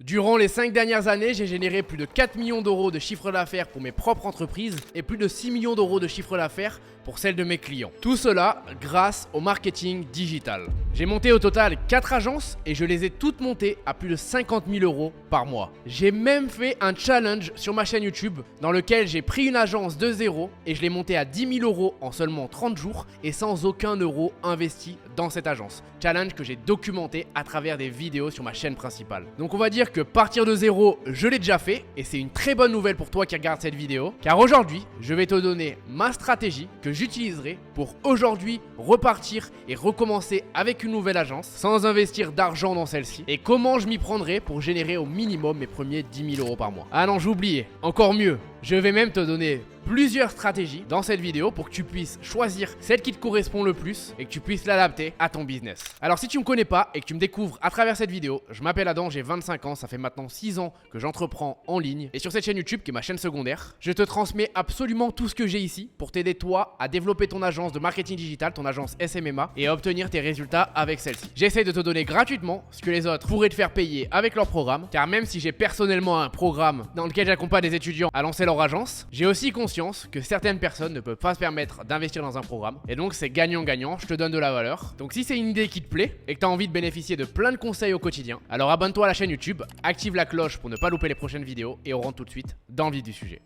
Durant les 5 dernières années, j'ai généré plus de 4 millions d'euros de chiffre d'affaires pour mes propres entreprises et plus de 6 millions d'euros de chiffre d'affaires pour celles de mes clients. Tout cela grâce au marketing digital. J'ai monté au total 4 agences et je les ai toutes montées à plus de 50 000 euros par mois. J'ai même fait un challenge sur ma chaîne YouTube dans lequel j'ai pris une agence de zéro et je l'ai montée à 10 000 euros en seulement 30 jours et sans aucun euro investi dans cette agence. Challenge que j'ai documenté à travers des vidéos sur ma chaîne principale. Donc on va dire que partir de zéro, je l'ai déjà fait et c'est une très bonne nouvelle pour toi qui regarde cette vidéo car aujourd'hui, je vais te donner ma stratégie que j'utiliserai pour aujourd'hui repartir et recommencer avec une nouvelle agence sans investir d'argent dans celle-ci et comment je m'y prendrai pour générer au minimum mes premiers 10 000 euros par mois. Ah non, j'ai oublié, encore mieux, je vais même te donner plusieurs stratégies dans cette vidéo pour que tu puisses choisir celle qui te correspond le plus et que tu puisses l'adapter à ton business. Alors si tu me connais pas et que tu me découvres à travers cette vidéo, je m'appelle Adam, j'ai 25 ans, ça fait maintenant 6 ans que j'entreprends en ligne et sur cette chaîne YouTube qui est ma chaîne secondaire, je te transmets absolument tout ce que j'ai ici pour t'aider toi à développer ton agence de marketing digital, ton agence SMMA et à obtenir tes résultats avec celle-ci. J'essaie de te donner gratuitement ce que les autres pourraient te faire payer avec leur programme car même si j'ai personnellement un programme dans lequel j'accompagne des étudiants à lancer leur agence, j'ai aussi conscience que certaines personnes ne peuvent pas se permettre d'investir dans un programme et donc c'est gagnant-gagnant, je te donne de la valeur. Donc si c'est une idée qui te plaît et que tu as envie de bénéficier de plein de conseils au quotidien, alors abonne-toi à la chaîne YouTube, active la cloche pour ne pas louper les prochaines vidéos et on rentre tout de suite dans le vif du sujet.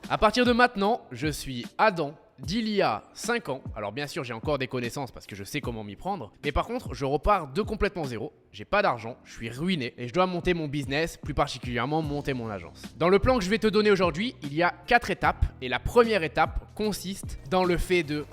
À partir de maintenant, je suis Adam d'il y a 5 ans. Alors bien sûr j'ai encore des connaissances parce que je sais comment m'y prendre, mais par contre je repars de complètement zéro, j'ai pas d'argent, je suis ruiné et je dois monter mon business, plus particulièrement monter mon agence. Dans le plan que je vais te donner aujourd'hui, il y a 4 étapes et la première étape consiste dans le fait de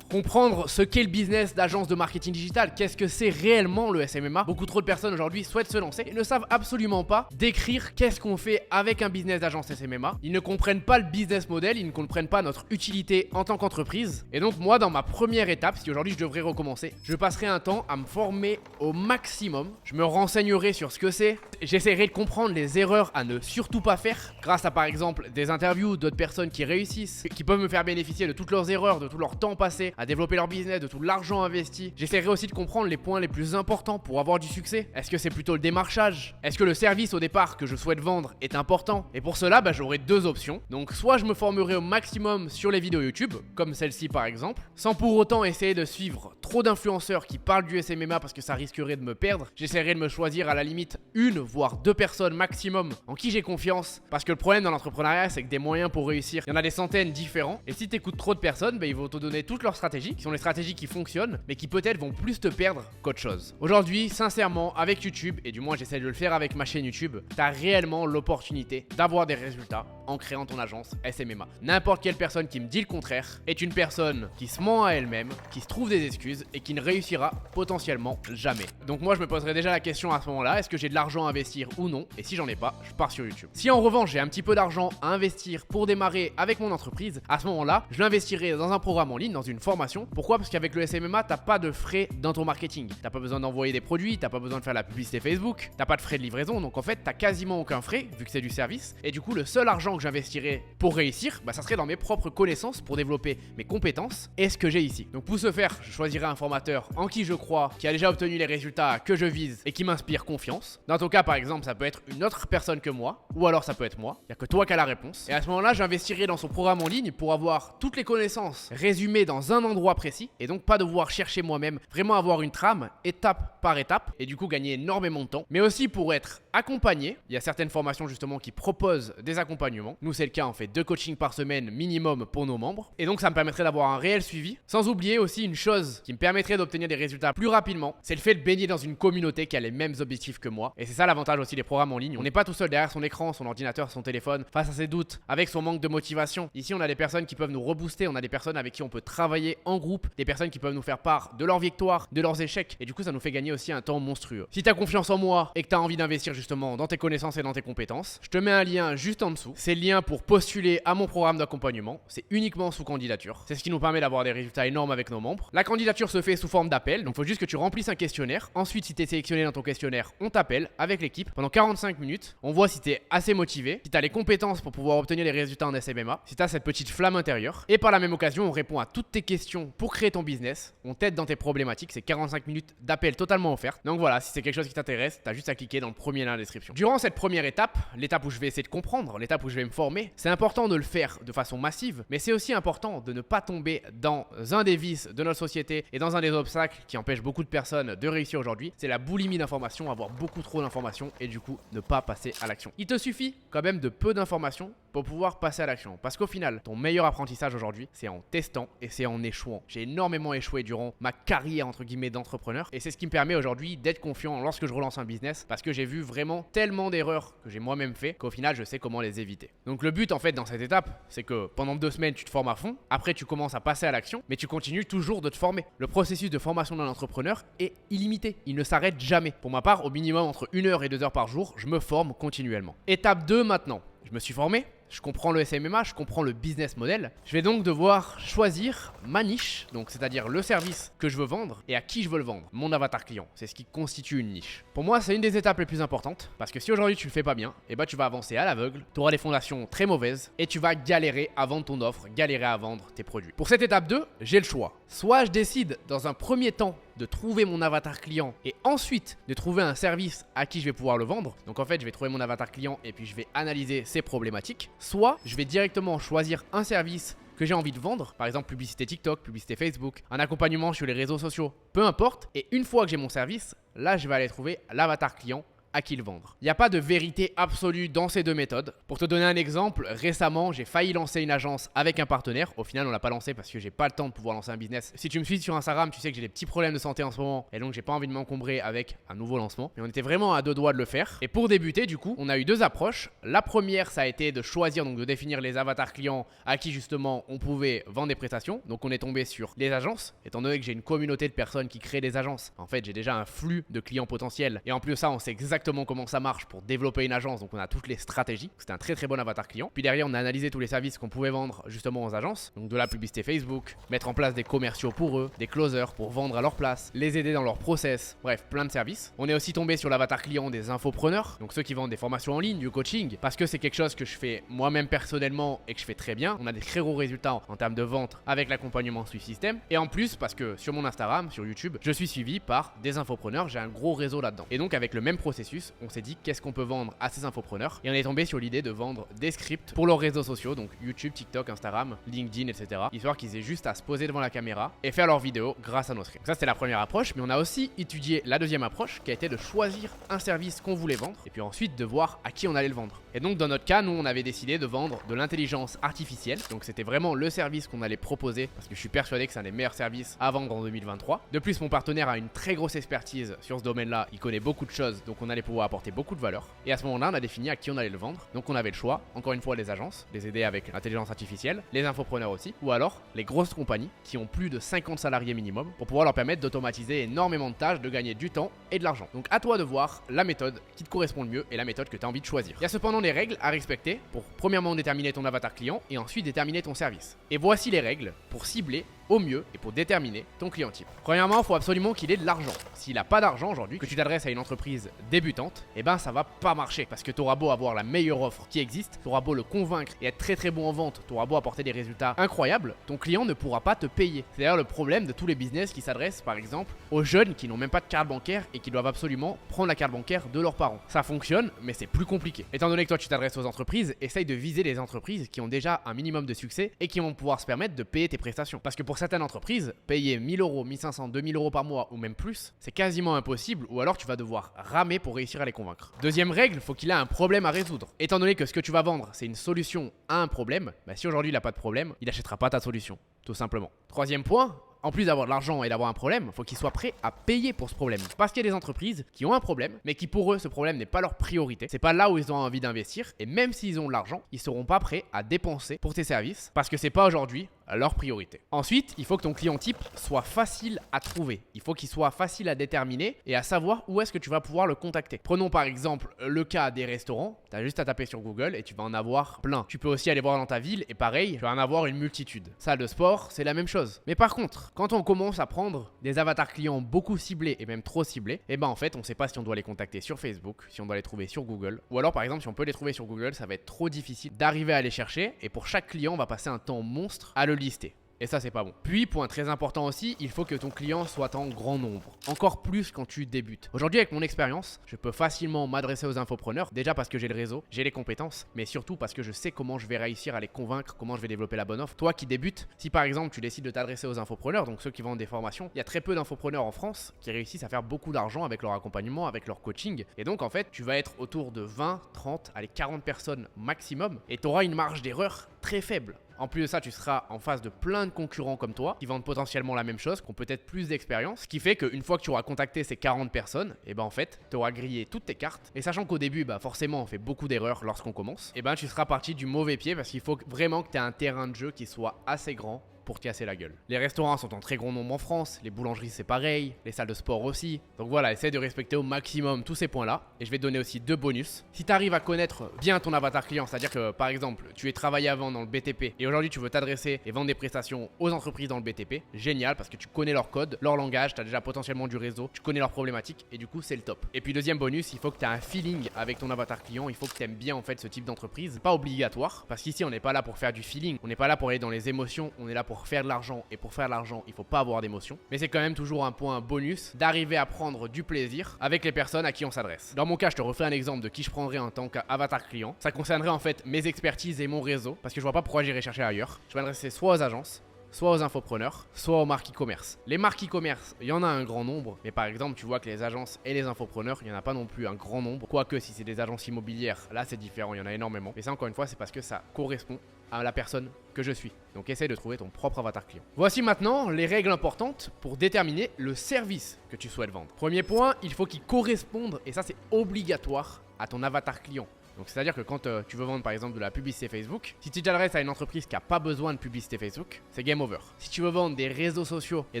comprendre ce qu'est le business d'agence de marketing digital, qu'est-ce que c'est réellement le SMMA. Beaucoup trop de personnes aujourd'hui souhaitent se lancer et ne savent absolument pas décrire qu'est-ce qu'on fait avec un business d'agence SMMA. Ils ne comprennent pas le business model, ils ne comprennent pas notre utilité en tant qu'entreprise. Et donc moi dans ma première étape, si aujourd'hui je devrais recommencer, je passerai un temps à me former au maximum, je me renseignerai sur ce que c'est, j'essaierai de comprendre les erreurs à ne surtout pas faire grâce à par exemple des interviews d'autres personnes qui réussissent, qui peuvent me faire bénéficier de toutes leurs erreurs, de tout leur temps passé à développer leur business, de tout l'argent investi. J'essaierai aussi de comprendre les points les plus importants pour avoir du succès. Est-ce que c'est plutôt le démarchage? Est-ce que le service au départ que je souhaite vendre est important? Et pour cela, j'aurai deux options. Donc soit je me formerai au maximum sur les vidéos YouTube, comme celle-ci par exemple, sans pour autant essayer de suivre trop d'influenceurs qui parlent du SMMA parce que ça risquerait de me perdre. J'essaierai de me choisir à la limite une voire deux personnes maximum en qui j'ai confiance, parce que le problème dans l'entrepreneuriat c'est que des moyens pour réussir, il y en a des centaines différents et si tu écoutes trop de personnes, ils vont te donner toutes leurs stratégies, qui sont les stratégies qui fonctionnent, mais qui peut-être vont plus te perdre qu'autre chose. Aujourd'hui, sincèrement, avec YouTube, et du moins j'essaie de le faire avec ma chaîne YouTube, t'as réellement l'opportunité d'avoir des résultats en créant ton agence SMMA. N'importe quelle personne qui me dit le contraire est une personne qui se ment à elle-même, qui se trouve des excuses et qui ne réussira potentiellement jamais. Donc moi je me poserai déjà la question à ce moment-là, est-ce que j'ai de l'argent à investir ou non? Et si j'en ai pas, je pars sur YouTube. Si en revanche j'ai un petit peu d'argent à investir pour démarrer avec mon entreprise, à ce moment-là, je l'investirai dans un programme en ligne, dans une formation. Pourquoi? Parce qu'avec le SMMA, t'as pas de frais dans ton marketing. T'as pas besoin d'envoyer des produits, t'as pas besoin de faire la publicité Facebook, t'as pas de frais de livraison, donc en fait t'as quasiment aucun frais vu que c'est du service. Et du coup le seul argent que j'investirais pour réussir, ça serait dans mes propres connaissances pour développer mes compétences et ce que j'ai ici. Donc pour ce faire, je choisirai un formateur en qui je crois, qui a déjà obtenu les résultats que je vise et qui m'inspire confiance. Dans ton cas par exemple, ça peut être une autre personne que moi, ou alors ça peut être moi. Il y a que toi qui as la réponse. Et à ce moment-là, j'investirai dans son programme en ligne pour avoir toutes les connaissances résumées dans un endroit précis et donc pas devoir chercher moi-même, vraiment avoir une trame étape par étape et du coup gagner énormément de temps, mais aussi pour être accompagné. Il y a certaines formations justement qui proposent des accompagnements. Nous c'est le cas, on fait 2 coachings par semaine minimum pour nos membres et donc ça me permettrait d'avoir un réel suivi. Sans oublier aussi une chose qui me permettrait d'obtenir des résultats plus rapidement, c'est le fait de baigner dans une communauté qui a les mêmes objectifs que moi et c'est ça l'avantage aussi des programmes en ligne. On n'est pas tout seul derrière son écran, son ordinateur, son téléphone, face à ses doutes, avec son manque de motivation. Ici on a des personnes qui peuvent nous rebooster, on a des personnes avec qui on peut travailler en groupe, des personnes qui peuvent nous faire part de leurs victoires, de leurs échecs et du coup ça nous fait gagner aussi un temps monstrueux. Si tu as confiance en moi et que tu as envie d'investir justement dans tes connaissances et dans tes compétences, je te mets un lien juste en dessous. C'est le lien pour postuler à mon programme d'accompagnement. C'est uniquement sous candidature. C'est ce qui nous permet d'avoir des résultats énormes avec nos membres. La candidature se fait sous forme d'appel, donc il faut juste que tu remplisses un questionnaire. Ensuite Ensuite, si tu es sélectionné dans ton questionnaire, on t'appelle avec l'équipe pendant 45 minutes. On voit si tu es assez motivé, si tu as les compétences pour pouvoir obtenir les résultats en SMMA, si tu as cette petite flamme intérieure. Et par la même occasion, on répond à toutes tes questions pour créer ton business. On t'aide dans tes problématiques. C'est 45 minutes d'appel totalement offert. Donc voilà, si c'est quelque chose qui t'intéresse, tu as juste à cliquer dans le premier lien dans la description. Durant cette première étape, l'étape où je vais essayer de comprendre, l'étape où je vais me former, c'est important de le faire de façon massive, mais c'est aussi important de ne pas tomber dans un des vices de notre société et dans un des obstacles qui empêchent beaucoup de personnes de réussir aujourd'hui. C'est la boulimie d'informations, avoir beaucoup trop d'informations et du coup ne pas passer à l'action. Il te suffit quand même de peu d'informations pour pouvoir passer à l'action. Parce qu'au final, ton meilleur apprentissage aujourd'hui, c'est en testant et c'est en échouant. J'ai énormément échoué durant ma carrière entre guillemets d'entrepreneur et c'est ce qui me permet aujourd'hui d'être confiant lorsque je relance un business parce que j'ai vu vraiment tellement d'erreurs que j'ai moi-même fait qu'au final, je sais comment les éviter. Donc le but en fait dans cette étape, c'est que pendant 2 semaines, tu te formes à fond. Après, tu commences à passer à l'action, mais tu continues toujours de te former. Le processus de formation d'un entrepreneur est illimité. Il ne s'arrête jamais. Pour ma part, au minimum entre 1 heure et 2 heures par jour, je me forme continuellement. Étape 2 maintenant. Je me suis formé. Je comprends le SMMA, je comprends le business model. Je vais donc devoir choisir ma niche, donc c'est-à-dire le service que je veux vendre et à qui je veux le vendre. Mon avatar client, c'est ce qui constitue une niche. Pour moi, c'est une des étapes les plus importantes parce que si aujourd'hui tu le fais pas bien, tu vas avancer à l'aveugle, tu auras des fondations très mauvaises et tu vas galérer à vendre ton offre, galérer à vendre tes produits. Pour cette étape 2, j'ai le choix. Soit je décide dans un premier temps de trouver mon avatar client et ensuite de trouver un service à qui je vais pouvoir le vendre. Donc en fait, je vais trouver mon avatar client et puis je vais analyser ses problématiques. Soit je vais directement choisir un service que j'ai envie de vendre, par exemple publicité TikTok, publicité Facebook, un accompagnement sur les réseaux sociaux, peu importe. Et une fois que j'ai mon service, là je vais aller trouver l'avatar client à qui le vendre. Il n'y a pas de vérité absolue dans ces deux méthodes. Pour te donner un exemple, récemment, j'ai failli lancer une agence avec un partenaire. Au final, on l'a pas lancé parce que j'ai pas le temps de pouvoir lancer un business. Si tu me suis sur Instagram, tu sais que j'ai des petits problèmes de santé en ce moment et donc j'ai pas envie de m'encombrer avec un nouveau lancement. Mais on était vraiment à 2 doigts de le faire. Et pour débuter, du coup, on a eu 2 approches. La première, ça a été de choisir, donc de définir les avatars clients à qui justement on pouvait vendre des prestations. Donc on est tombé sur les agences. Étant donné que j'ai une communauté de personnes qui créent des agences, en fait, j'ai déjà un flux de clients potentiels. Et en plus de ça, on sait exactement comment ça marche pour développer une agence, donc on a toutes les stratégies. C'était un très très bon avatar client. Puis derrière, on a analysé tous les services qu'on pouvait vendre justement aux agences, donc de la publicité Facebook, mettre en place des commerciaux pour eux, des closers pour vendre à leur place, les aider dans leur process, bref, plein de services. On est aussi tombé sur l'avatar client des infopreneurs, donc ceux qui vendent des formations en ligne, du coaching, parce que c'est quelque chose que je fais moi-même personnellement et que je fais très bien. On a des très gros résultats en termes de vente avec l'accompagnement Swift System. Et en plus, parce que sur mon Instagram, sur YouTube, je suis suivi par des infopreneurs, j'ai un gros réseau là-dedans. Et donc avec le même processus, on s'est dit qu'est-ce qu'on peut vendre à ces infopreneurs et on est tombé sur l'idée de vendre des scripts pour leurs réseaux sociaux, donc YouTube, TikTok, Instagram, LinkedIn, etc. Histoire qu'ils aient juste à se poser devant la caméra et faire leurs vidéos grâce à nos scripts. Ça c'était la première approche, mais on a aussi étudié la deuxième approche qui a été de choisir un service qu'on voulait vendre et puis ensuite de voir à qui on allait le vendre. Et donc dans notre cas, nous on avait décidé de vendre de l'intelligence artificielle, donc c'était vraiment le service qu'on allait proposer parce que je suis persuadé que c'est un des meilleurs services à vendre en 2023. De plus, mon partenaire a une très grosse expertise sur ce domaine-là, il connaît beaucoup de choses, donc on allait pouvoir apporter beaucoup de valeur. Et à ce moment-là, on a défini à qui on allait le vendre. Donc on avait le choix, encore une fois, les agences, les aider avec l'intelligence artificielle, les infopreneurs aussi, ou alors les grosses compagnies qui ont plus de 50 salariés minimum pour pouvoir leur permettre d'automatiser énormément de tâches, de gagner du temps et de l'argent. Donc à toi de voir la méthode qui te correspond le mieux et la méthode que tu as envie de choisir. Il y a cependant des règles à respecter pour premièrement déterminer ton avatar client et ensuite déterminer ton service. Et voici les règles pour cibler au mieux et pour déterminer ton client type. Premièrement, il faut absolument qu'il ait de l'argent. S'il n'a pas d'argent aujourd'hui, que tu t'adresses à une entreprise débutante, ça va pas marcher parce que tu auras beau avoir la meilleure offre qui existe, tu auras beau le convaincre et être très très bon en vente, tu auras beau apporter des résultats incroyables, ton client ne pourra pas te payer. C'est d'ailleurs le problème de tous les business qui s'adressent par exemple aux jeunes qui n'ont même pas de carte bancaire et qui doivent absolument prendre la carte bancaire de leurs parents. Ça fonctionne, mais c'est plus compliqué. Étant donné que toi tu t'adresses aux entreprises, essaye de viser les entreprises qui ont déjà un minimum de succès et qui vont pouvoir se permettre de payer tes prestations. Parce que pour certaines entreprises, payer 1000 euros, 1500, 2000 euros par mois ou même plus, c'est quasiment impossible ou alors tu vas devoir ramer pour réussir à les convaincre. Deuxième règle, faut qu'il ait un problème à résoudre. Étant donné que ce que tu vas vendre, c'est une solution à un problème, si aujourd'hui il n'a pas de problème, il n'achètera pas ta solution, tout simplement. Troisième point, en plus d'avoir de l'argent et d'avoir un problème, il faut qu'ils soient prêts à payer pour ce problème. Parce qu'il y a des entreprises qui ont un problème, mais qui pour eux, ce problème n'est pas leur priorité. C'est pas là où ils ont envie d'investir. Et même s'ils ont de l'argent, ils seront pas prêts à dépenser pour tes services. Parce que c'est pas aujourd'hui leur priorité. Ensuite, il faut que ton client type soit facile à trouver. Il faut qu'il soit facile à déterminer et à savoir où est-ce que tu vas pouvoir le contacter. Prenons par exemple le cas des restaurants. Tu as juste à taper sur Google et tu vas en avoir plein. Tu peux aussi aller voir dans ta ville et pareil, tu vas en avoir une multitude. Salle de sport, c'est la même chose. Mais par contre, quand on commence à prendre des avatars clients beaucoup ciblés et même trop ciblés, et ben en fait, on ne sait pas si on doit les contacter sur Facebook, si on doit les trouver sur Google, ou alors par exemple, si on peut les trouver sur Google, ça va être trop difficile d'arriver à les chercher et pour chaque client, on va passer un temps monstre à le lister. Et ça, c'est pas bon. Puis, point très important aussi, il faut que ton client soit en grand nombre. Encore plus quand tu débutes. Aujourd'hui, avec mon expérience, je peux facilement m'adresser aux infopreneurs. Déjà parce que j'ai le réseau, j'ai les compétences, mais surtout parce que je sais comment je vais réussir à les convaincre, comment je vais développer la bonne offre. Toi qui débutes, si par exemple tu décides de t'adresser aux infopreneurs, donc ceux qui vendent des formations, il y a très peu d'infopreneurs en France qui réussissent à faire beaucoup d'argent avec leur accompagnement, avec leur coaching. Et donc en fait, tu vas être autour de 20, 30, allez 40 personnes maximum et tu auras une marge d'erreur très faible. En plus de ça, tu seras en face de plein de concurrents comme toi qui vendent potentiellement la même chose, qui ont peut-être plus d'expérience, ce qui fait qu'une fois que tu auras contacté ces 40 personnes, et ben en fait, tu auras grillé toutes tes cartes. Et sachant qu'au début, bah forcément, on fait beaucoup d'erreurs lorsqu'on commence, et ben tu seras parti du mauvais pied parce qu'il faut vraiment que tu aies un terrain de jeu qui soit assez grand pour te casser la gueule. Les restaurants sont en très grand nombre en France, les boulangeries c'est pareil, les salles de sport aussi. Donc voilà, essaie de respecter au maximum tous ces points-là. Et je vais te donner aussi 2 bonus. Si tu arrives à connaître bien ton avatar client, c'est-à-dire que par exemple, tu es travaillé avant dans le BTP et aujourd'hui tu veux t'adresser et vendre des prestations aux entreprises dans le BTP, génial parce que tu connais leur code, leur langage, tu as déjà potentiellement du réseau, tu connais leurs problématiques et du coup c'est le top. Et puis deuxième bonus, il faut que tu aies un feeling avec ton avatar client, il faut que tu aimes bien en fait ce type d'entreprise. Pas obligatoire parce qu'ici on n'est pas là pour faire du feeling, on n'est pas là pour aller dans les émotions, on est là pour faire de l'argent et pour faire de l'argent il faut pas avoir d'émotion, mais c'est quand même toujours un point bonus d'arriver à prendre du plaisir avec les personnes à qui on s'adresse. Dans mon cas, je te refais un exemple de qui je prendrais en tant qu'avatar client. Ça concernerait en fait mes expertises et mon réseau parce que je vois pas pourquoi j'irais chercher ailleurs. Je m'adresserais soit aux agences, soit aux infopreneurs, soit aux marques e-commerce. Les marques e-commerce, il y en a un grand nombre, mais par exemple, tu vois que les agences et les infopreneurs, il n'y en a pas non plus un grand nombre. Quoique, si c'est des agences immobilières, là c'est différent, il y en a énormément. Mais ça, encore une fois, c'est parce que ça correspond à la personne que je suis. Donc essaye de trouver ton propre avatar client. Voici maintenant les règles importantes pour déterminer le service que tu souhaites vendre. Premier point, il faut qu'il corresponde, et ça c'est obligatoire, à ton avatar client. Donc c'est à dire que quand tu veux vendre par exemple de la publicité Facebook, si tu t'adresses à une entreprise qui n'a pas besoin de publicité Facebook, c'est game over. Si tu veux vendre des réseaux sociaux et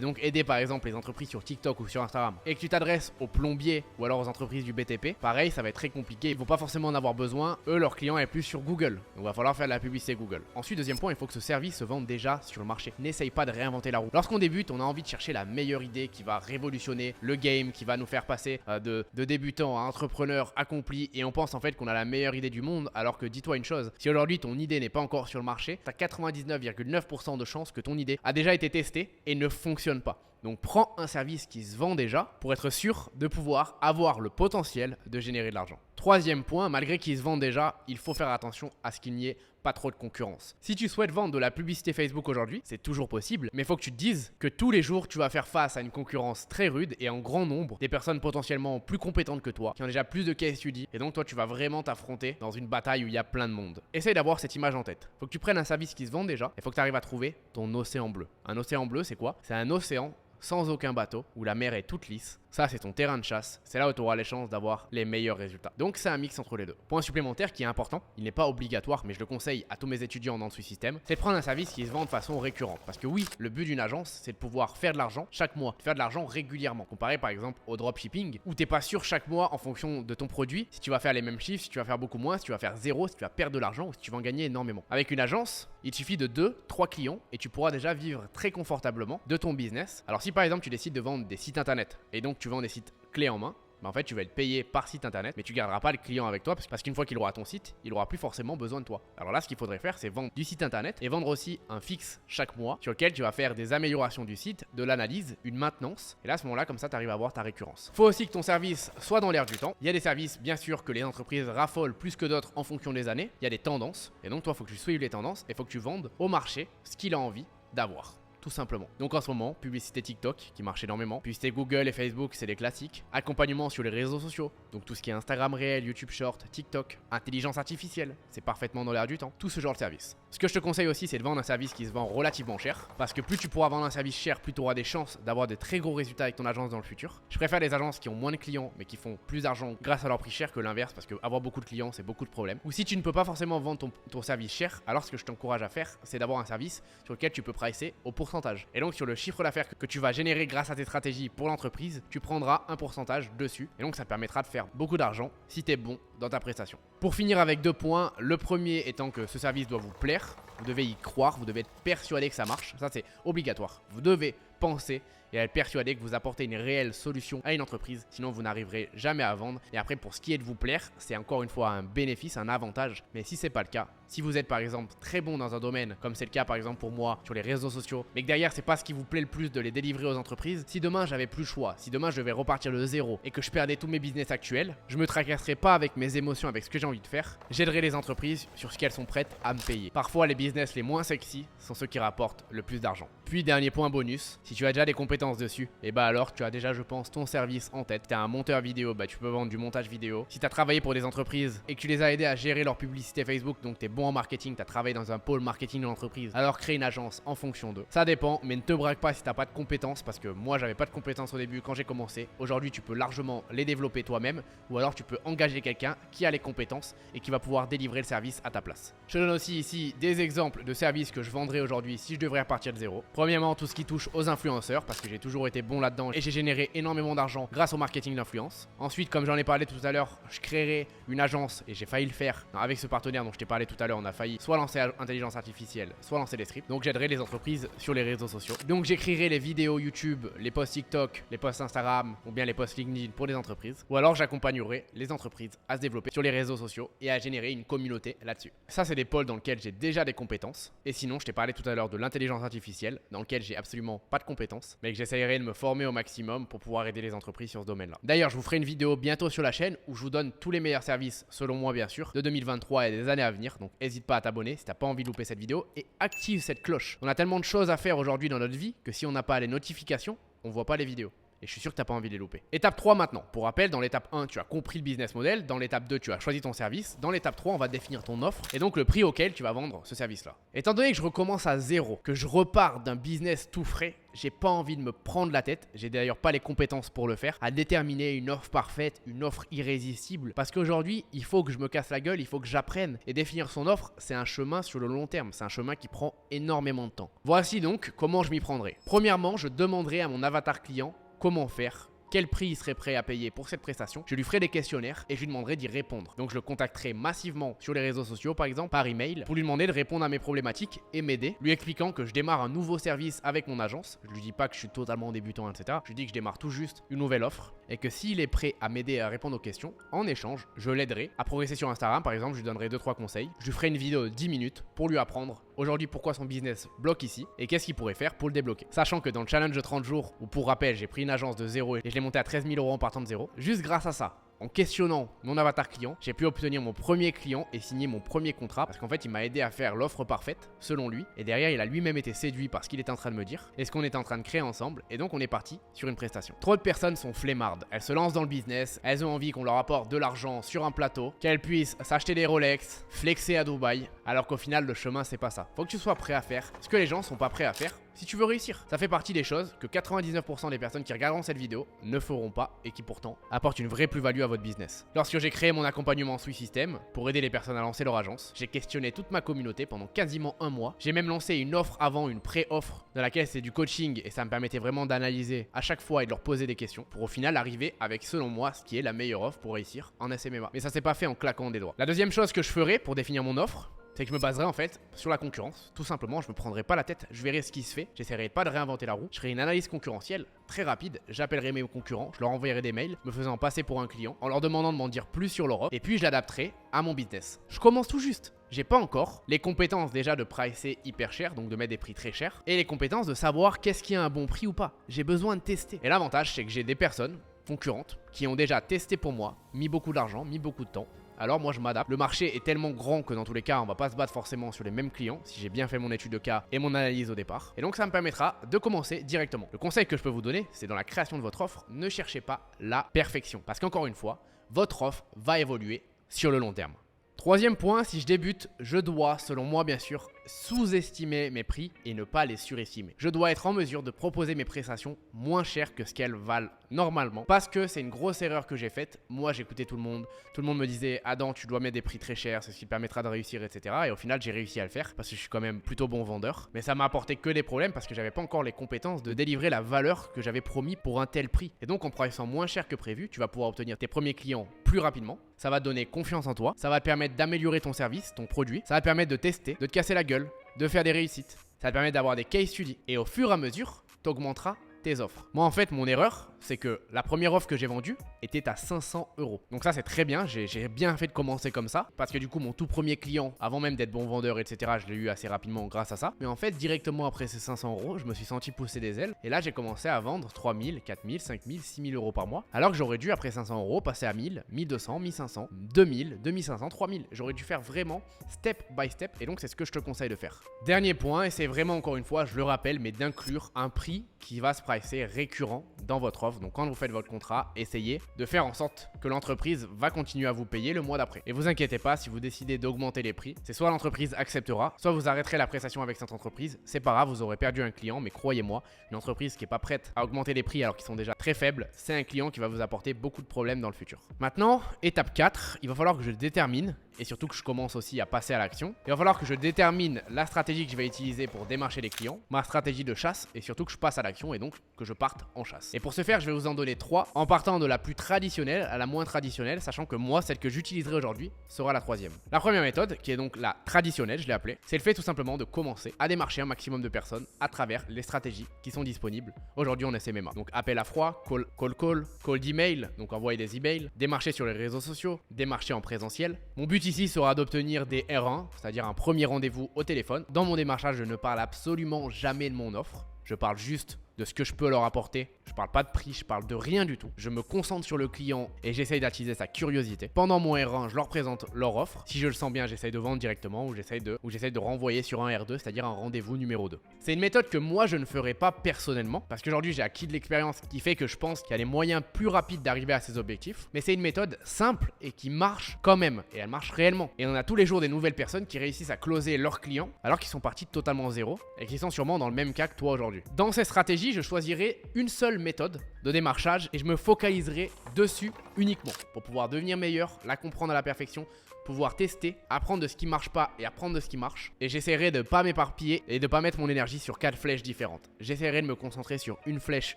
donc aider par exemple les entreprises sur TikTok ou sur Instagram et que tu t'adresses aux plombiers ou alors aux entreprises du BTP, pareil ça va être très compliqué, ils vont pas forcément en avoir besoin, eux leur client est plus sur Google. Donc il va falloir faire de la publicité Google. Ensuite deuxième point, il faut que ce service se vende déjà sur le marché. N'essaye pas de réinventer la roue. Lorsqu'on débute, on a envie de chercher la meilleure idée qui va révolutionner le game, qui va nous faire passer de débutant à entrepreneur accompli et on pense en fait qu'on a la meilleure idée du monde. Alors que dis-toi une chose, si aujourd'hui ton idée n'est pas encore sur le marché, tu as 99,9% de chances que ton idée a déjà été testée et ne fonctionne pas. Donc prends un service qui se vend déjà pour être sûr de pouvoir avoir le potentiel de générer de l'argent. Troisième point, malgré qu'il se vend déjà, il faut faire attention à ce qu'il n'y ait pas trop de concurrence. Si tu souhaites vendre de la publicité Facebook aujourd'hui, c'est toujours possible, mais il faut que tu te dises que tous les jours, tu vas faire face à une concurrence très rude et en grand nombre, des personnes potentiellement plus compétentes que toi, qui ont déjà plus de case study, et donc toi, tu vas vraiment t'affronter dans une bataille où il y a plein de monde. Essaye d'avoir cette image en tête. Faut que tu prennes un service qui se vend déjà, et faut que tu arrives à trouver ton océan bleu. Un océan bleu, c'est quoi? C'est un océan sans aucun bateau, où la mer est toute lisse. Ça, c'est ton terrain de chasse. C'est là où tu auras les chances d'avoir les meilleurs résultats. Donc, c'est un mix entre les deux. Point supplémentaire qui est important, il n'est pas obligatoire, mais je le conseille à tous mes étudiants dans ce système, c'est de prendre un service qui se vend de façon récurrente. Parce que oui, le but d'une agence, c'est de pouvoir faire de l'argent chaque mois, faire de l'argent régulièrement. Comparé par exemple au dropshipping, où tu n'es pas sûr chaque mois en fonction de ton produit, si tu vas faire les mêmes chiffres, si tu vas faire beaucoup moins, si tu vas faire zéro, si tu vas perdre de l'argent ou si tu vas en gagner énormément. Avec une agence, il te suffit de 2-3 clients et tu pourras déjà vivre très confortablement de ton business. Alors si par exemple tu décides de vendre des sites internet et donc tu vends des sites clés en main, bah en fait tu vas être payé par site internet, mais tu garderas pas le client avec toi parce qu'une fois qu'il aura ton site, il aura plus forcément besoin de toi. Alors là, ce qu'il faudrait faire, c'est vendre du site internet et vendre aussi un fixe chaque mois sur lequel tu vas faire des améliorations du site, de l'analyse, une maintenance. Et là, à ce moment-là, comme ça, tu arrives à avoir ta récurrence. Faut aussi que ton service soit dans l'air du temps. Il y a des services, bien sûr, que les entreprises raffolent plus que d'autres en fonction des années. Il y a des tendances et donc toi, faut que tu suives les tendances et faut que tu vendes au marché ce qu'il a envie d'avoir. tout simplement. Donc en ce moment, publicité TikTok qui marche énormément, publicité Google et Facebook, c'est des classiques, accompagnement sur les réseaux sociaux, donc tout ce qui est Instagram réel, YouTube Short, TikTok, intelligence artificielle, c'est parfaitement dans l'air du temps, tout ce genre de service. Ce que je te conseille aussi, c'est de vendre un service qui se vend relativement cher, parce que plus tu pourras vendre un service cher, plus tu auras des chances d'avoir de très gros résultats avec ton agence dans le futur. Je préfère les agences qui ont moins de clients mais qui font plus d'argent grâce à leur prix cher que l'inverse, parce que avoir beaucoup de clients c'est beaucoup de problèmes. Ou si tu ne peux pas forcément vendre ton service cher, alors ce que je t'encourage à faire, c'est d'avoir un service sur lequel tu peux pricer au pourcentage. Et donc sur le chiffre d'affaires que tu vas générer grâce à tes stratégies pour l'entreprise, tu prendras un pourcentage dessus. Et donc ça te permettra de faire beaucoup d'argent si tu es bon dans ta prestation. Pour finir avec 2 points, le premier étant que ce service doit vous plaire, vous devez y croire, vous devez être persuadé que ça marche, ça c'est obligatoire. Vous devez penser et être persuadé que vous apportez une réelle solution à une entreprise, sinon vous n'arriverez jamais à vendre. Et après, pour ce qui est de vous plaire, c'est encore une fois un bénéfice, un avantage. Mais si c'est pas le cas, si vous êtes par exemple très bon dans un domaine, comme c'est le cas par exemple pour moi sur les réseaux sociaux, mais que derrière c'est pas ce qui vous plaît le plus de les délivrer aux entreprises, si demain j'avais plus le choix, si demain je devais repartir de zéro et que je perdais tous mes business actuels, je me tracasserais pas avec mes émotions, avec ce que j'ai envie de faire, j'aiderais les entreprises sur ce qu'elles sont prêtes à me payer. Parfois les business les moins sexy sont ceux qui rapportent le plus d'argent. Puis dernier point bonus, si tu as déjà des compétences dessus, et bah alors tu as déjà je pense ton service en tête. Si tu as un monteur vidéo, bah tu peux vendre du montage vidéo. Si tu as travaillé pour des entreprises et que tu les as aidés à gérer leur publicité Facebook, donc tu es bon en marketing, tu as travaillé dans un pôle marketing de l'entreprise, alors crée une agence en fonction d'eux. Ça dépend, mais ne te braque pas si tu n'as pas de compétences, parce que moi j'avais pas de compétences au début quand j'ai commencé. Aujourd'hui tu peux largement les développer toi-même, ou alors tu peux engager quelqu'un qui a les compétences et qui va pouvoir délivrer le service à ta place. Je te donne aussi ici des exemples de services que je vendrais aujourd'hui si je devrais repartir de zéro. Premièrement, tout ce qui touche aux influenceurs, parce que j'ai toujours été bon là-dedans et j'ai généré énormément d'argent grâce au marketing d'influence. Ensuite, comme j'en ai parlé tout à l'heure, je créerai une agence et j'ai failli le faire avec ce partenaire dont je t'ai parlé tout à l'heure. On a failli soit lancer intelligence artificielle, soit lancer des scripts. Donc j'aiderai les entreprises sur les réseaux sociaux. Donc j'écrirai les vidéos YouTube, les posts TikTok, les posts Instagram ou bien les posts LinkedIn pour les entreprises. Ou alors j'accompagnerai les entreprises à se développer sur les réseaux sociaux et à générer une communauté là-dessus. Ça, c'est des pôles dans lesquels j'ai déjà des compétences. Et sinon, je t'ai parlé tout à l'heure de l'intelligence artificielle, dans lequel j'ai absolument pas de compétences, mais que j'essayerai de me former au maximum pour pouvoir aider les entreprises sur ce domaine-là. D'ailleurs, je vous ferai une vidéo bientôt sur la chaîne où je vous donne tous les meilleurs services, selon moi bien sûr, de 2023 et des années à venir. Donc n'hésite pas à t'abonner si t'as pas envie de louper cette vidéo et active cette cloche. On a tellement de choses à faire aujourd'hui dans notre vie que si on n'a pas les notifications, on voit pas les vidéos. Et je suis sûr que tu n'as pas envie de les louper. Étape 3 maintenant. Pour rappel, dans l'étape 1, tu as compris le business model. Dans l'étape 2, tu as choisi ton service. Dans l'étape 3, on va définir ton offre et donc le prix auquel tu vas vendre ce service-là. Étant donné que je recommence à zéro, que je repars d'un business tout frais, j'ai pas envie de me prendre la tête. J'ai d'ailleurs pas les compétences pour le faire, à déterminer une offre parfaite, une offre irrésistible. Parce qu'aujourd'hui, il faut que je me casse la gueule, il faut que j'apprenne. Et définir son offre, c'est un chemin sur le long terme. C'est un chemin qui prend énormément de temps. Voici donc comment je m'y prendrai. Premièrement, je demanderai à mon avatar client comment faire, quel prix il serait prêt à payer pour cette prestation. Je lui ferai des questionnaires et je lui demanderai d'y répondre. Donc je le contacterai massivement sur les réseaux sociaux par exemple, par email, pour lui demander de répondre à mes problématiques et m'aider, lui expliquant que je démarre un nouveau service avec mon agence. Je lui dis pas que je suis totalement débutant, etc. Je lui dis que je démarre tout juste une nouvelle offre et que s'il est prêt à m'aider à répondre aux questions, en échange, je l'aiderai à progresser sur Instagram par exemple. Je lui donnerai 2-3 conseils. Je lui ferai une vidéo de 10 minutes pour lui apprendre aujourd'hui pourquoi son business bloque ici et qu'est-ce qu'il pourrait faire pour le débloquer. Sachant que dans le challenge de 30 jours, où pour rappel j'ai pris une agence de zéro et je l'ai montée à 13 000 € en partant de zéro, juste grâce à ça, en questionnant mon avatar client, j'ai pu obtenir mon premier client et signer mon premier contrat parce qu'en fait il m'a aidé à faire l'offre parfaite selon lui et derrière il a lui-même été séduit par ce qu'il était en train de me dire et ce qu'on était en train de créer ensemble et donc on est parti sur une prestation. Trop de personnes sont flemmardes, elles se lancent dans le business, elles ont envie qu'on leur apporte de l'argent sur un plateau, qu'elles puissent s'acheter des Rolex, flexer à Dubaï, alors qu'au final le chemin c'est pas ça. Faut que tu sois prêt à faire ce que les gens sont pas prêts à faire si tu veux réussir. Ça fait partie des choses que 99% des personnes qui regarderont cette vidéo ne feront pas et qui pourtant apportent une vraie plus-value à votre business. Lorsque j'ai créé mon accompagnement Sweet System pour aider les personnes à lancer leur agence, j'ai questionné toute ma communauté pendant quasiment un mois. J'ai même lancé une offre avant, une pré-offre, dans laquelle c'est du coaching et ça me permettait vraiment d'analyser à chaque fois et de leur poser des questions pour au final arriver avec, selon moi, ce qui est la meilleure offre pour réussir en SMMA. Mais ça s'est pas fait en claquant des doigts. La deuxième chose que je ferai pour définir mon offre, c'est que je me baserai en fait sur la concurrence. Tout simplement, je me prendrai pas la tête, je verrai ce qui se fait, j'essaierai pas de réinventer la roue, je ferai une analyse concurrentielle très rapide, j'appellerai mes concurrents, je leur enverrai des mails, me faisant passer pour un client, en leur demandant de m'en dire plus sur leur offre, et puis je l'adapterai à mon business. Je commence tout juste. J'ai pas encore les compétences déjà de pricer hyper cher, donc de mettre des prix très chers, et les compétences de savoir qu'est-ce qui a un bon prix ou pas. J'ai besoin de tester. Et l'avantage, c'est que j'ai des personnes concurrentes qui ont déjà testé pour moi, mis beaucoup d'argent, mis beaucoup de temps. Alors moi je m'adapte. Le marché est tellement grand que dans tous les cas on va pas se battre forcément sur les mêmes clients si j'ai bien fait mon étude de cas et mon analyse au départ. Et donc ça me permettra de commencer directement. Le conseil que je peux vous donner, c'est dans la création de votre offre, ne cherchez pas la perfection. Parce qu'encore une fois, votre offre va évoluer sur le long terme. Troisième point, si je débute, je dois, selon moi bien sûr, sous-estimer mes prix et ne pas les surestimer. Je dois être en mesure de proposer mes prestations moins chères que ce qu'elles valent normalement. Parce que c'est une grosse erreur que j'ai faite. Moi, j'écoutais tout le monde. Tout le monde me disait « Adam, tu dois mettre des prix très chers, c'est ce qui te permettra de réussir, etc. » Et au final, j'ai réussi à le faire parce que je suis quand même plutôt bon vendeur. Mais ça m'a apporté que des problèmes parce que j'avais pas encore les compétences de délivrer la valeur que j'avais promis pour un tel prix. Et donc, en priçant moins cher que prévu, tu vas pouvoir obtenir tes premiers clients plus rapidement. Ça va te donner confiance en toi. Ça va te permettre d'améliorer ton service, ton produit. Ça va te permettre de tester, de te casser la gueule, de faire des réussites. Ça va te permettre d'avoir des case studies. Et au fur et à mesure, tu augmenteras tes offres. Moi en fait mon erreur c'est que la première offre que j'ai vendue était à 500 €. Donc ça c'est très bien, j'ai bien fait de commencer comme ça parce que du coup mon tout premier client avant même d'être bon vendeur etc je l'ai eu assez rapidement grâce à ça. Mais en fait directement après ces 500 € je me suis senti pousser des ailes et là j'ai commencé à vendre 3000, 4000, 5000, 6000 € par mois alors que j'aurais dû après 500 € passer à 1000, 1200, 1500, 2000, 2500, 3000. J'aurais dû faire vraiment step by step et donc c'est ce que je te conseille de faire. Dernier point et c'est vraiment encore une fois je le rappelle mais d'inclure un prix qui va se pricer récurrent dans votre offre. Donc quand vous faites votre contrat, essayez de faire en sorte que l'entreprise va continuer à vous payer le mois d'après. Et vous inquiétez pas, si vous décidez d'augmenter les prix, c'est soit l'entreprise acceptera, soit vous arrêterez la prestation avec cette entreprise. C'est pas grave, vous aurez perdu un client, mais croyez-moi, une entreprise qui est pas prête à augmenter les prix alors qu'ils sont déjà très faibles, c'est un client qui va vous apporter beaucoup de problèmes dans le futur. Maintenant, étape 4, il va falloir que je détermine et surtout que je commence aussi à passer à l'action. Il va falloir que je détermine la stratégie que je vais utiliser pour démarcher les clients, ma stratégie de chasse et surtout que je passe à l'action et donc que je parte en chasse. Et pour ce faire, je vais vous en donner 3 en partant de la plus traditionnelle à la moins traditionnelle, sachant que moi, celle que j'utiliserai aujourd'hui sera la troisième. La première méthode, qui est donc la traditionnelle, je l'ai appelée, c'est le fait tout simplement de commencer à démarcher un maximum de personnes à travers les stratégies qui sont disponibles aujourd'hui en SMMA. Donc appel à froid, call d'email, donc envoyer des emails, démarcher sur les réseaux sociaux, démarcher en présentiel. Mon but ici sera d'obtenir des R1, c'est-à-dire un premier rendez-vous au téléphone. Dans mon démarchage, je ne parle absolument jamais de mon offre. Je parle juste de ce que je peux leur apporter. Je parle pas de prix, je parle de rien du tout. Je me concentre sur le client et j'essaye d'attiser sa curiosité. Pendant mon R1, je leur présente leur offre. Si je le sens bien, j'essaye de vendre directement ou j'essaye de renvoyer sur un R2, c'est-à-dire un rendez-vous numéro 2. C'est une méthode que moi je ne ferai pas personnellement parce qu'aujourd'hui j'ai acquis de l'expérience qui fait que je pense qu'il y a des moyens plus rapides d'arriver à ces objectifs. Mais c'est une méthode simple et qui marche quand même. Et elle marche réellement. Et on a tous les jours des nouvelles personnes qui réussissent à closer leurs clients alors qu'ils sont partis de totalement zéro et qui sont sûrement dans le même cas que toi aujourd'hui. Dans ces stratégies, je choisirai une seule méthode de démarchage et je me focaliserai dessus uniquement pour pouvoir devenir meilleur, la comprendre à la perfection, pouvoir tester, apprendre de ce qui marche pas et apprendre de ce qui marche. Et j'essaierai de ne pas m'éparpiller et de ne pas mettre mon énergie sur 4 flèches différentes. J'essaierai de me concentrer sur une flèche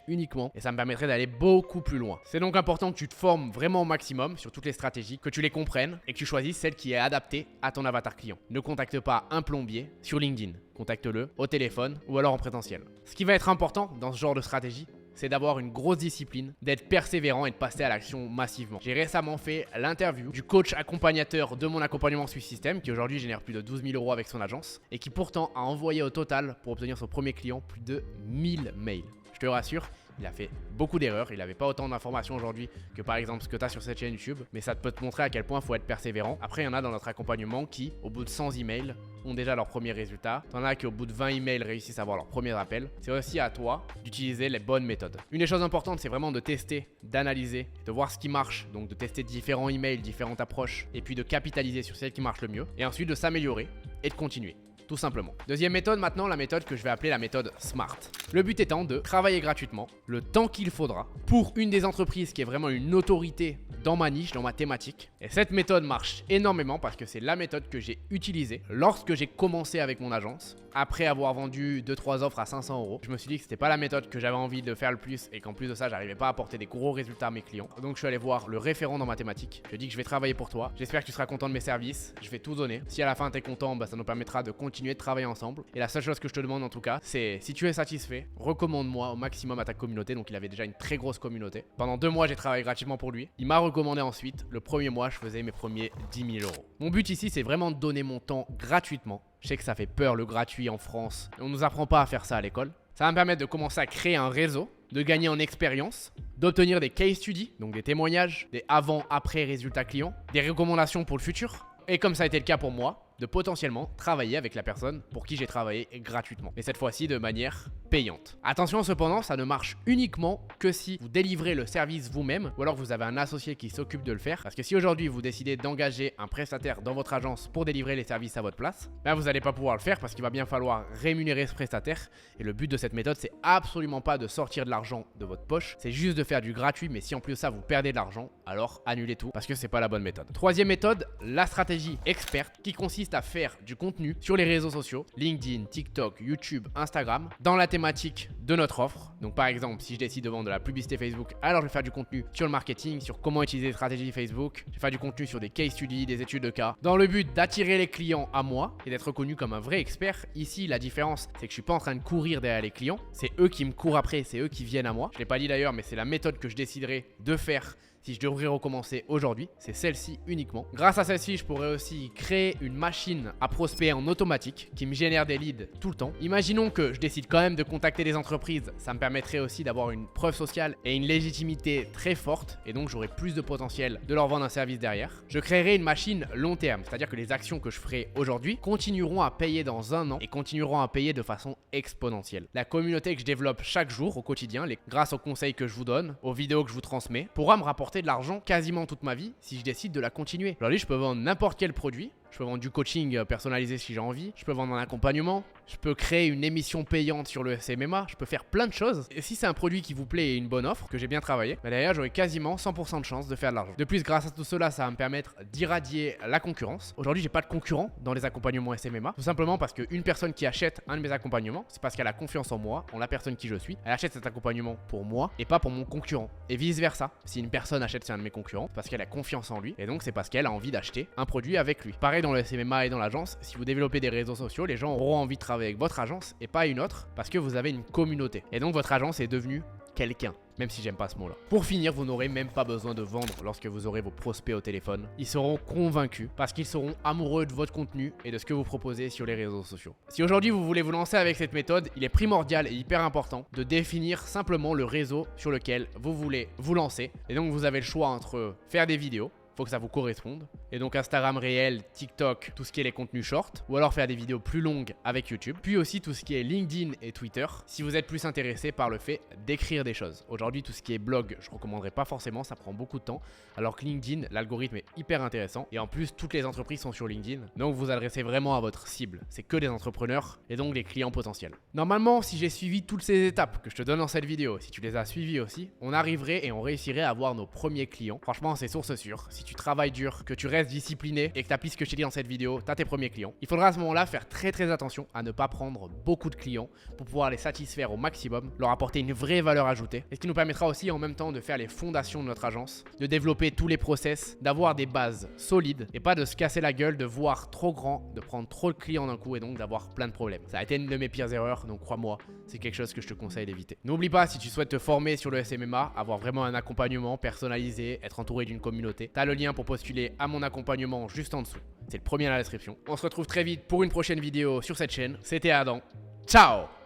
uniquement et ça me permettrait d'aller beaucoup plus loin. C'est donc important que tu te formes vraiment au maximum sur toutes les stratégies, que tu les comprennes et que tu choisisses celle qui est adaptée à ton avatar client. Ne contacte pas un plombier sur LinkedIn. Contacte-le au téléphone ou alors en présentiel. Ce qui va être important dans ce genre de stratégie, c'est d'avoir une grosse discipline, d'être persévérant et de passer à l'action massivement. J'ai récemment fait l'interview du coach accompagnateur de mon accompagnement Swiss System qui aujourd'hui génère plus de 12 000 € avec son agence et qui pourtant a envoyé au total pour obtenir son premier client plus de 1000 mails. Je te rassure, il a fait beaucoup d'erreurs, il n'avait pas autant d'informations aujourd'hui que par exemple ce que tu as sur cette chaîne YouTube, mais ça peut te montrer à quel point il faut être persévérant. Après, il y en a dans notre accompagnement qui, au bout de 100 emails, ont déjà leurs premiers résultats. T'en as qui, au bout de 20 emails, réussissent à avoir leur premier appel. C'est aussi à toi d'utiliser les bonnes méthodes. Une des choses importantes, c'est vraiment de tester, d'analyser, de voir ce qui marche, donc de tester différents emails, différentes approches, et puis de capitaliser sur celle qui marche le mieux, et ensuite de s'améliorer et de continuer. Tout simplement. Deuxième méthode maintenant, la méthode que je vais appeler la méthode SMART. Le but étant de travailler gratuitement le temps qu'il faudra pour une des entreprises qui est vraiment une autorité dans ma niche, dans ma thématique. Et cette méthode marche énormément parce que c'est la méthode que j'ai utilisée lorsque j'ai commencé avec mon agence. Après avoir vendu 2-3 offres à 500 €, je me suis dit que c'était pas la méthode que j'avais envie de faire le plus et qu'en plus de ça, j'arrivais pas à apporter des gros résultats à mes clients. Donc je suis allé voir le référent dans ma thématique. Je lui ai dit que je vais travailler pour toi. J'espère que tu seras content de mes services. Je vais tout donner. Si à la fin tu es content, ça nous permettra de continuer de travailler ensemble. Et la seule chose que je te demande en tout cas, c'est si tu es satisfait, recommande-moi au maximum à ta communauté. Donc il avait déjà une très grosse communauté. Pendant 2 mois, j'ai travaillé gratuitement pour lui. Il m'a recommandé ensuite. Le premier mois, je faisais mes premiers 10 000 €. Mon but ici, c'est vraiment de donner mon temps gratuitement. Je sais que ça fait peur le gratuit en France. On nous apprend pas à faire ça à l'école. Ça va me permettre de commencer à créer un réseau de gagner en expérience, d'obtenir des case studies, donc des témoignages, des avant-après résultats clients, des recommandations pour le futur. Et comme ça a été le cas pour moi, de potentiellement travailler avec la personne pour qui j'ai travaillé gratuitement. Mais cette fois-ci de manière payante. Attention cependant, ça ne marche uniquement que si vous délivrez le service vous-même ou alors vous avez un associé qui s'occupe de le faire. Parce que si aujourd'hui vous décidez d'engager un prestataire dans votre agence pour délivrer les services à votre place, ben vous n'allez pas pouvoir le faire parce qu'il va bien falloir rémunérer ce prestataire. Et le but de cette méthode, c'est absolument pas de sortir de l'argent de votre poche, c'est juste de faire du gratuit. Mais si en plus de ça vous perdez de l'argent, alors annulez tout parce que c'est pas la bonne méthode. Troisième méthode, la stratégie experte qui consiste à faire du contenu sur les réseaux sociaux, LinkedIn, TikTok, YouTube, Instagram, dans la thématique de notre offre. Donc par exemple, si je décide de vendre de la publicité Facebook, alors je vais faire du contenu sur le marketing, sur comment utiliser les stratégies Facebook, je vais faire du contenu sur des case studies, des études de cas, dans le but d'attirer les clients à moi et d'être reconnu comme un vrai expert. Ici, la différence, c'est que je suis pas en train de courir derrière les clients, c'est eux qui me courent après, c'est eux qui viennent à moi. Je l'ai pas dit d'ailleurs, mais c'est la méthode que je déciderai de faire si je devrais recommencer aujourd'hui, c'est celle-ci uniquement. Grâce à celle-ci, je pourrais aussi créer une machine à prospects en automatique qui me génère des leads tout le temps. Imaginons que je décide quand même de contacter des entreprises, ça me permettrait aussi d'avoir une preuve sociale et une légitimité très forte et donc j'aurai plus de potentiel de leur vendre un service derrière. Je créerai une machine long terme, c'est-à-dire que les actions que je ferai aujourd'hui continueront à payer dans un an et continueront à payer de façon exponentielle. La communauté que je développe chaque jour au quotidien, grâce aux conseils que je vous donne, aux vidéos que je vous transmets, pourra me rapporter de l'argent quasiment toute ma vie si je décide de la continuer. Aujourd'hui, je peux vendre n'importe quel produit. Je peux vendre du coaching personnalisé si j'ai envie. Je peux vendre un accompagnement. Je peux créer une émission payante sur le SMMA. Je peux faire plein de choses. Et si c'est un produit qui vous plaît et une bonne offre, que j'ai bien travaillé, bah derrière, j'aurai quasiment 100% de chance de faire de l'argent. De plus, grâce à tout cela, ça va me permettre d'irradier la concurrence. Aujourd'hui, j'ai pas de concurrent dans les accompagnements SMMA. Tout simplement parce qu'une personne qui achète un de mes accompagnements, c'est parce qu'elle a confiance en moi, en la personne qui je suis. Elle achète cet accompagnement pour moi et pas pour mon concurrent. Et vice versa. Si une personne achète chez un de mes concurrents, c'est parce qu'elle a confiance en lui. Et donc, c'est parce qu'elle a envie d'acheter un produit avec lui. Pareil dans le SMMA et dans l'agence, si vous développez des réseaux sociaux, les gens auront envie de travailler avec votre agence et pas une autre parce que vous avez une communauté. Et donc votre agence est devenue quelqu'un, même si j'aime pas ce mot-là. Pour finir, vous n'aurez même pas besoin de vendre lorsque vous aurez vos prospects au téléphone. Ils seront convaincus parce qu'ils seront amoureux de votre contenu et de ce que vous proposez sur les réseaux sociaux. Si aujourd'hui vous voulez vous lancer avec cette méthode, il est primordial et hyper important de définir simplement le réseau sur lequel vous voulez vous lancer. Et donc vous avez le choix entre faire des vidéos, faut que ça vous corresponde. Et donc Instagram réel, TikTok, tout ce qui est les contenus shorts. Ou alors faire des vidéos plus longues avec YouTube. Puis aussi tout ce qui est LinkedIn et Twitter. Si vous êtes plus intéressé par le fait d'écrire des choses. Aujourd'hui, tout ce qui est blog, je ne recommanderais pas forcément, ça prend beaucoup de temps. Alors que LinkedIn, l'algorithme est hyper intéressant. Et en plus, toutes les entreprises sont sur LinkedIn. Donc vous adressez vraiment à votre cible. C'est que des entrepreneurs et donc des clients potentiels. Normalement, si j'ai suivi toutes ces étapes que je te donne dans cette vidéo, si tu les as suivies aussi, on arriverait et on réussirait à avoir nos premiers clients. Franchement, c'est source sûre. Si tu travailles dur, que tu restes discipliné et que tu appliques ce que je t'ai dit dans cette vidéo, tu as tes premiers clients. Il faudra à ce moment-là faire très attention à ne pas prendre beaucoup de clients pour pouvoir les satisfaire au maximum, leur apporter une vraie valeur ajoutée. Et ce qui nous permettra aussi en même temps de faire les fondations de notre agence, de développer tous les process, d'avoir des bases solides et pas de se casser la gueule, de voir trop grand, de prendre trop de clients d'un coup et donc d'avoir plein de problèmes. Ça a été une de mes pires erreurs, donc crois-moi, c'est quelque chose que je te conseille d'éviter. N'oublie pas, si tu souhaites te former sur le SMMA, avoir vraiment un accompagnement personnalisé, être entouré d'une communauté, tu as le lien pour postuler à mon accompagnement juste en dessous. C'est le premier dans la description. On se retrouve très vite pour une prochaine vidéo sur cette chaîne. C'était Adam. Ciao!